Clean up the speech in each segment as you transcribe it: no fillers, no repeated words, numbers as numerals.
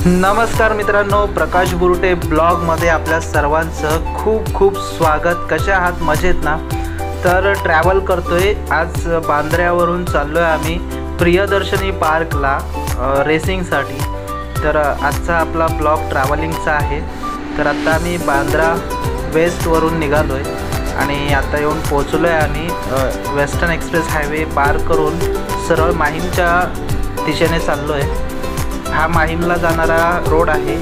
नमस्कार मित्रांनो, प्रकाश बुरुटे ब्लॉगमध्ये आपल्या सर्वांचं खूप खूप स्वागत। कशा आहात? मजेत ना? तर ट्रॅव्हल करतोय आज, बांद्र्यावरून चाललोय आम्ही प्रियदर्शनी पार्कला रेसिंगसाठी। तर आजचा आपला ब्लॉग ट्रॅव्हलिंगचा आहे। तर आता आम्ही बांद्रा वेस्टवरून निघालोय आणि आता येऊन पोहोचलोय आम्ही वेस्टर्न एक्सप्रेस हायवे पार करून सरळ माहीमच्या दिशेने चाललोय। हा माहीमला जाणारा रोड आहे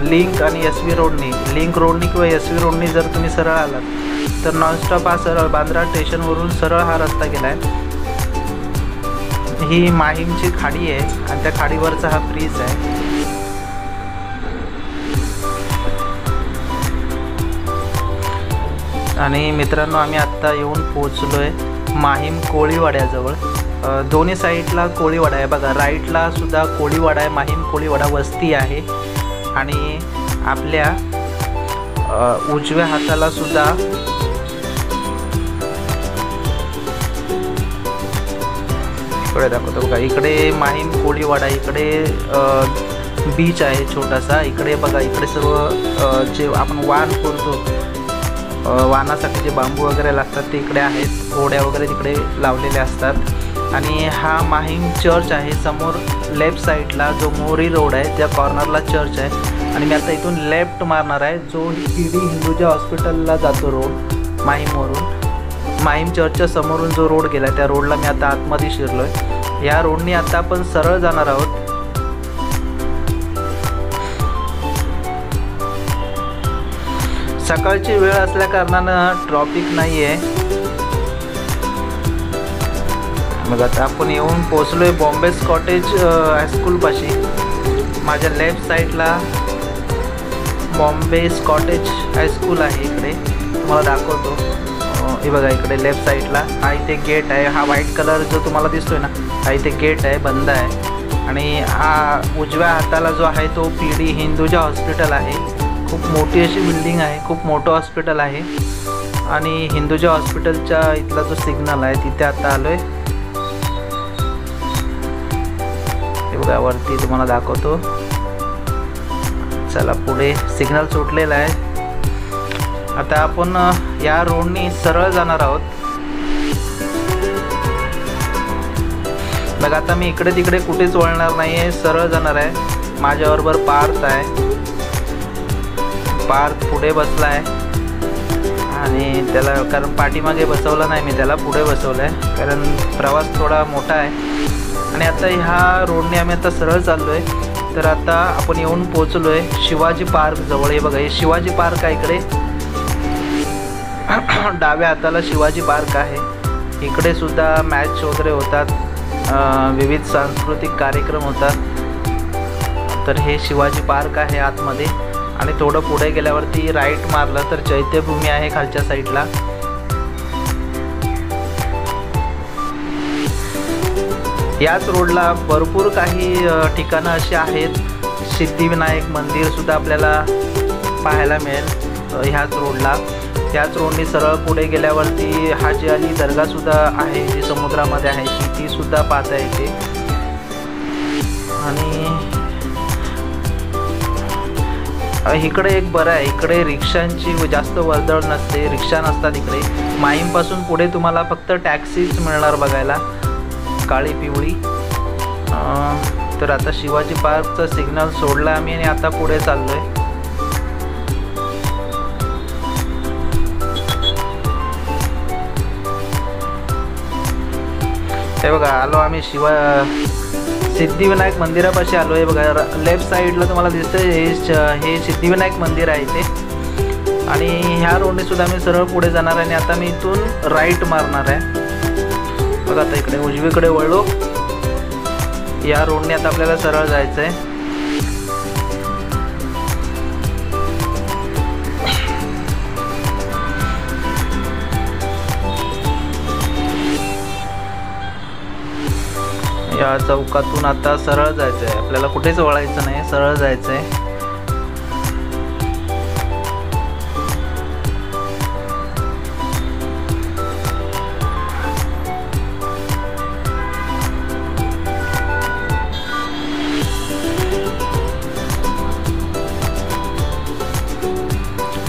लिंक आणि एस-व्ही रोडनी। लिंक रोडनी किंवा एस-व्ही रोडनी जर तुम्ही सरळ आलात तर नॉनस्टॉप हा सरळ बांद्रा स्टेशनवरून सरळ हा रस्ता गेला आहे। ही माहीमची खाडी आहे आणि त्या खाडीवरचा हा ब्रिज आहे। आणि मित्रांनो, आम्ही आत्ता येऊन पोहोचलोय माहीम कोळीवाड्याजवळ। दोन्ही साईडला कोळीवाडा आहे बघा, राईटला सुद्धा कोळीवाडा आहे, माहीम कोळीवाडा वस्ती आहे। आणि आपल्या उजव्या हाताला सुद्धा इकडे दाखवतो बघा, इकडे माहीम कोळीवाडा, इकडे बीच आहे छोटासा। इकडे बघा, इकडे सर्व जे आपण वाण करतो, वाणासाठी जे बांबू वगैरे लागतात ते इकडे आहेत। होड्या वगैरे तिकडे लावलेल्या असतात। आणि हा माहीम चर्च आहे समोर लेफ्ट साईडला, जो मोरी रोड आहे त्या कॉर्नरला चर्च आहे। आणि मी आता इथून लेफ्ट मारणार आहे, जो पीडी हिंदुजा हॉस्पिटलला जातो रोड माहीमवरून। माहीम चर्चच्या समोरून जो रोड गेला त्या रोडला मी आता आतमध्ये शिरलोय। या रोडनी आता आपण सरळ जाणार आहोत। सकाळची वेळ असल्या कारणानं ट्रॉफिक नाही आहे। मग आता आपण येऊन पोहोचलोय बॉम्बे कॉटेज हायस्कूलपाशी। माझ्या लेफ्ट साईडला बॉम्बे कॉटेज हायस्कूल आहे, इकडे तुम्हाला दाखवतो। हे बघा, इकडे लेफ्ट साईडला हा इथे गेट आहे। हा व्हाईट कलर जो तुम्हाला दिसतोय ना, हा इथे गेट आहे, बंद आहे। आणि हा उजव्या हाताला जो आहे तो पीडी हिंदुजा हॉस्पिटल आहे। खूप मोठी अशी बिल्डिंग आहे, खूप मोठं हॉस्पिटल आहे। आणि हिंदुजा हॉस्पिटलच्या इथला जो सिग्नल आहे तिथे आता आलोय। बघा, वरती तुम्हाला दाखवतो। चला पुढे, सिग्नल सुटलेला आहे। आता आपण या रोडनी सरळ जाणार आहोत। बघा, आता मी इकडे तिकडे कुठेच वळणार नाही आहे, सरळ जाणार आहे। माझ्याबरोबर पार्थ आहे। पार्थ पुढे बसला आहे आणि त्याला, कारण पाठीमागे बसवलं नाही मी, त्याला पुढे बसवलं आहे कारण प्रवास थोडा मोठा आहे। आणि आता ह्या रोडने आम्ही आता सरळ चाललो आहे। तर आता आपण येऊन पोहोचलो आहे शिवाजी पार्क जवळ। हे बघा, हे शिवाजी पार्क आहे इकडे, डाव्या हाताला शिवाजी पार्क आहे। इकडे सुद्धा मॅच वगैरे होतात, विविध सांस्कृतिक कार्यक्रम होतात। तर हे शिवाजी पार्क आहे आतमध्ये। आणि थोडं पुढे गेल्यावरती राईट मारलं तर चैत्यभूमी आहे खालच्या साईडला। याच रोडला भरपूर काही ठिकाणं अशी आहेत। सिद्धिविनायक मंदिर सुद्धा आपल्याला पाहायला मिळेल ह्याच रोडला। त्याच रोडनी सरळ पुढे गेल्यावरती हाजी अली दर्गा सुद्धा आहे, जी समुद्रामध्ये आहे, ती सुद्धा पाहता येते। आणि इकडे एक बरं आहे, इकडे रिक्षांची जास्त वर्दळ नसते, रिक्षा नसतात इकडे। माहीमपासून पुढे तुम्हाला फक्त टॅक्सीच मिळणार बघायला, काळी पिवळी। तर आता शिवाजी पार्कचा सिग्नल सोडला आम्ही आणि आता पुढे चाललोय। हे बघा, आलो आम्ही सिद्धिविनायक मंदिरापाशी आलो आहे। बघा, लेफ्ट साईडला तुम्हाला दिसतंय हे सिद्धिविनायक मंदिर आहे इथे। आणि ह्या रोडने सुद्धा मी सरळ पुढे जाणार आहे आणि आता मी इथून राईट मारणार आहे। बघा, आता इकडे उजवीकडे वळलो, या रोडने आता आपल्याला सरळ जायचं आहे। या चौकातून आता सरळ जायचं आहे आपल्याला, कुठेच वळायचं नाही, सरळ जायचं आहे।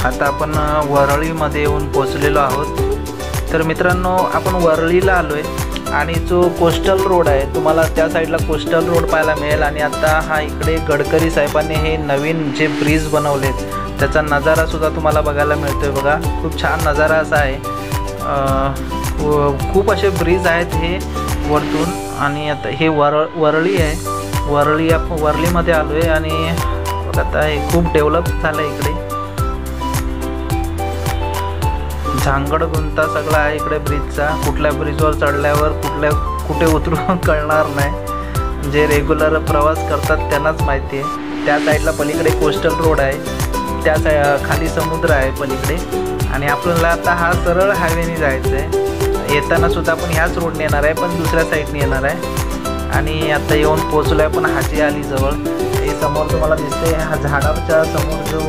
आता आपण वरळीमध्ये येऊन पोचलेलो आहोत। तर मित्रांनो, आपण वरळीला आलो आहे आणि जो कोस्टल रोड आहे तुम्हाला त्या साईडला कोस्टल रोड पाहायला मिळेल। आणि आता हा इकडे गडकरी साहेबांनी हे नवीन जे ब्रिज बनवलेत त्याचा नजारासुद्धा तुम्हाला बघायला मिळतोय। बघा, खूप छान नजारा असा आहे। खूप असे ब्रिज आहेत हे वरतून। आणि आता हे वरळी आहे, वरळीमध्ये आलो आहे आणि आता हे खूप डेव्हलप झालं आहे। इकडे झांगड गुंता सगळा आहे इकडे ब्रिजचा। कुठल्या ब्रिजवर चढल्यावर कुठे उतरू कळणार नाही। जे रेग्युलर प्रवास करतात त्यांनाच माहिती आहे। त्या साईडला पलीकडे कोस्टल रोड आहे, त्या खाली समुद्र आहे पलीकडे। आणि आपल्याला आता हा सरळ हायवेने जायचं आहे। येताना सुद्धा आपण ह्याच रोडने येणार आहे, पण दुसऱ्या साईडने येणार आहे। आणि आता येऊन पोचलो आहे पण हाजी अली जवळ। हे समोर तुम्हाला दिसते, हा झाडाच्या समोर जो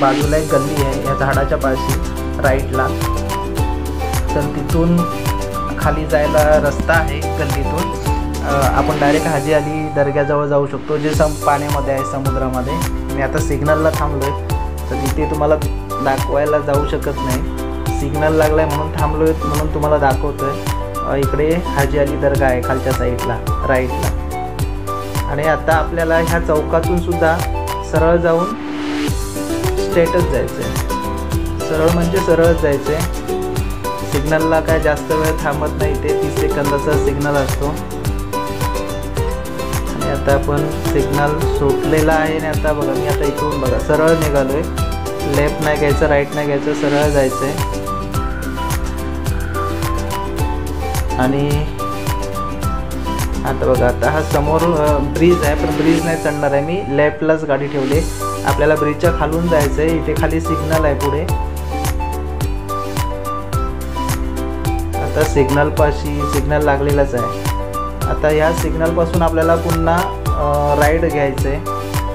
बाजूला एक गल्ली आहे, या झाडाच्या पाशी राईटला। तर तिथून खाली जायला रस्ता आहे गल्लीतून। आपण डायरेक्ट हाजी अली दर्ग्याजवळ जाऊ शकतो, जे पाण्यामध्ये आहे, समुद्रामध्ये। मी आता सिग्नलला थांबलो आहे, तर तिथे तुम्हाला दाखवायला जाऊ शकत नाही। सिग्नल लागला आहे म्हणून थांबलो आहे, म्हणून तुम्हाला दाखवतो आहे। इकडे हाजी अली दर्गा आहे खालच्या साईडला राईटला। आणि आता आपल्याला ह्या चौकातून सुद्धा सरळ जाऊन स्ट्रेटच जायचं आहे। सरळ म्हणजे सरळच जायचं आहे। सिग्नलला काय जास्त वेळ थांबत नाही, ते 30 सेकंदाचा सिग्नल असतो। आणि आता आपण सिग्नल सुटलेला आहे। आणि आता बघा, मी आता इथून बघा सरळ निघालो आहे। लेफ्ट नाही घ्यायचं, राईट नाही घ्यायचं, सरळ जायचं आहे। आणि आता बघा, आता हा समोर ब्रिज आहे, पण ब्रिज नाही चढणार आहे मी, लेफ्टलाच गाडी ठेवली। आपल्याला ब्रिजच्या खालून जायचं आहे। इथे खाली सिग्नल आहे पुढे। आता सिग्नल लागलेलाच आहे। आता या सिग्नलपासून आपल्याला पुन्हा राईट घ्यायचं आहे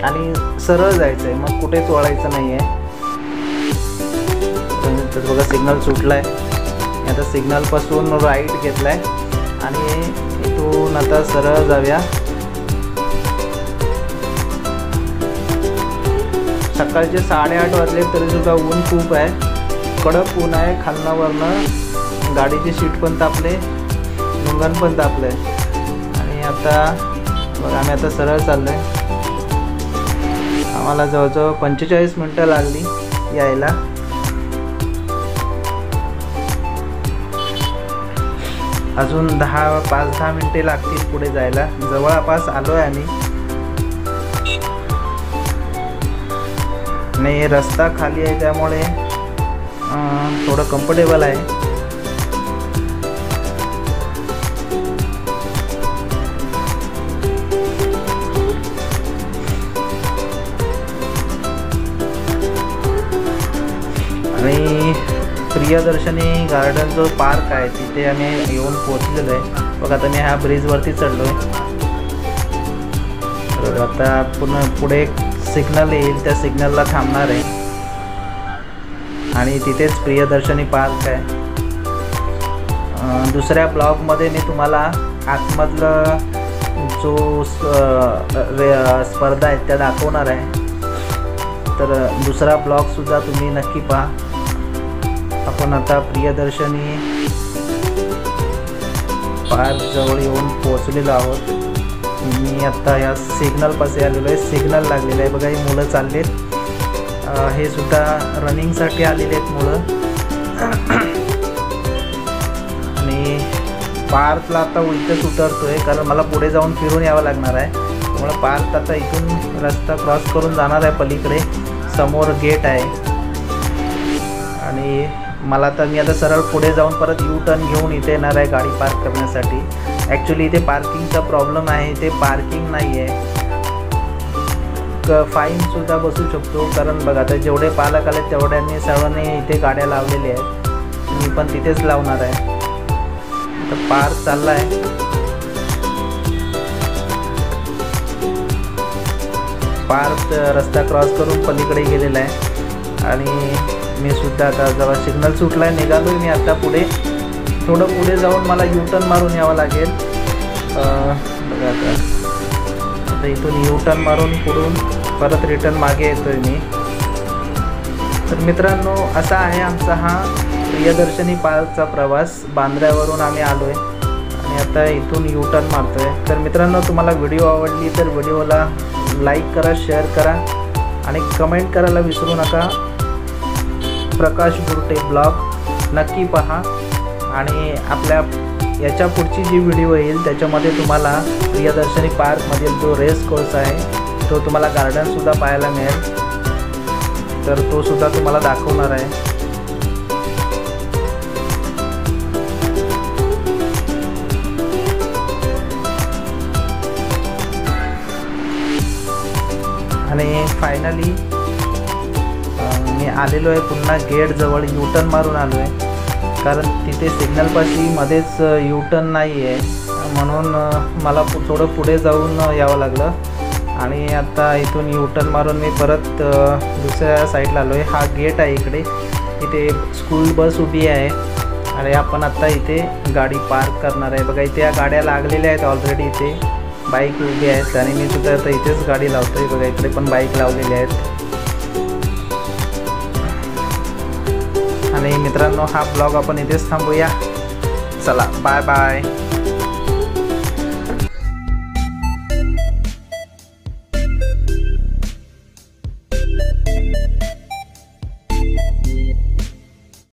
आणि सरळ जायचं आहे, मग कुठेच वळायचं नाही आहे। तर बघा, सिग्नल सुटला आहे। आता सिग्नलपासून राईट घेतला आहे आणि इथून आता सरळ जाऊया। सकाळचे 8:30 वाजले तरीसुद्धा ऊन खूप आहे, कडक ऊन आहे। खालनं वरनं गाडीची सीट पण तापले, लुंगण पण तापले। आणि आता बघा, आम्ही आता सरळ चाललो आहे। आम्हाला जवळजवळ 45 मिनटं लागली यायला। अजून 5-10 मिनटे लागतील पुढे जायला। जवळपास आलो आहे आम्ही। आणि रस्ता खाली आहे त्यामुळे थोडं कम्फर्टेबल आहे। आणि प्रियदर्शनी गार्डन जो पार्क आहे तिथे आम्ही येऊन पोहोचलेलो आहे। बघा, आता मी ह्या ब्रिजवरती चढलो आहे। तर आता पुढे सिग्नल येईल, त्या सिग्नलला थांबणार आहे आणि तिथेच प्रियदर्शनी पार्क आहे। दुसऱ्या ब्लॉगमध्ये मी तुम्हाला आतमधलं जो स्पर्धा आहेत त्या दाखवणार आहे। तर दुसरा ब्लॉगसुद्धा तुम्ही नक्की पहा। आपण आता प्रियदर्शनी पार्क जवळ येऊन पोहोचलेलो आहोत। मी आता या सिग्नलपाशी आलेलो आहे, सिग्नल लागलेलं आहे। बघा, ही मुलं चाललेत, हे सुद्धा रनिंगसाठी आलेले आहेत मुलं। आणि पार्कला आता उलटच उतरतोय, कारण मला पुढे जाऊन फिरून यावं लागणार आहे। त्यामुळे पार्क आता इथून रस्ता क्रॉस करून जाणार आहे। पलीकडे समोर गेट आहे आणि मी आता सरळ पुढे जाऊन परत यू टर्न घेऊन इथे येणार आहे गाडी पार्क करण्यासाठी। ॲक्च्युली इथे पार्किंगचा प्रॉब्लेम आहे, इथे पार्किंग नाही आहे। फाईनसुद्धा बसू शकतो, कारण बघा आता जेवढे पालक आले तेवढ्यांनी सर्वांनी इथे गाड्या लावलेल्या आहेत। मी पण तिथेच लावणार आहे। आता पार्क चालला आहे। पार्क रस्ता क्रॉस करून पलीकडे गेलेला आहे। आणि मी सुद्धा आता जेव्हा सिग्नल सुटला आहे निघालो आहे मी आता पुढे। थोडं पुढे जाऊन मला यू टर्न मारून यावं लागेल। बघा, आता इथून यू टर्न मारून पुढून परत रिटर्न मागे येतोय मी। तर मित्रांनो, असा आहे आमचा हा प्रियदर्शनी पार्कचा प्रवास. बांद्र्यावरून आम्ही आलो आहे आणि आता इथून यू टर्न मारतो आहे. तर मित्रांनो, तुम्हाला व्हिडिओ आवडली तर व्हिडिओला लाईक करा, शेअर करा आणि कमेंट करायला विसरू नका. प्रकाश बुरटे ब्लॉग नक्की पहा आणि आपल्या याच्या पुढची जी व्हिडिओ येईल त्याच्यामध्ये तुम्हाला प्रियदर्शनी पार्कमधील जो रेस कोर्स आहे तो तुम्हाला गार्डनसुद्धा पाहायला मिळेल. तर तो सुद्धा तुम्हाला दाखवणार आहे. आणि फायनली मी आलेलो आहे पुन्हा गेटजवळ. यू टर्न मारून आलो आहे कारण तिथे सिग्नलपाशी मध्येच यू टर्न नाही आहे, म्हणून मला थोडं पुढे जाऊन यावं लागलं. आणि आता इथून यू टर्न मारून मी परत दुसऱ्या साईडला आलो आहे. हा गेट आहे इकडे. इथे स्कूल बस उभी आहे आणि आपण आत्ता इथे गाडी पार्क करणार आहे. बघा, इथे या गाड्या लागलेल्या आहेत ऑलरेडी. इथे बाईक उभी आहेत आणि मी सुद्धा आता इथेच गाडी लावतो आहे. बघा, इकडे पण बाईक लावलेल्या आहेत. आणि मित्रांनो, हा ब्लॉग आपण इथेच थांबूया. चला, बाय बाय.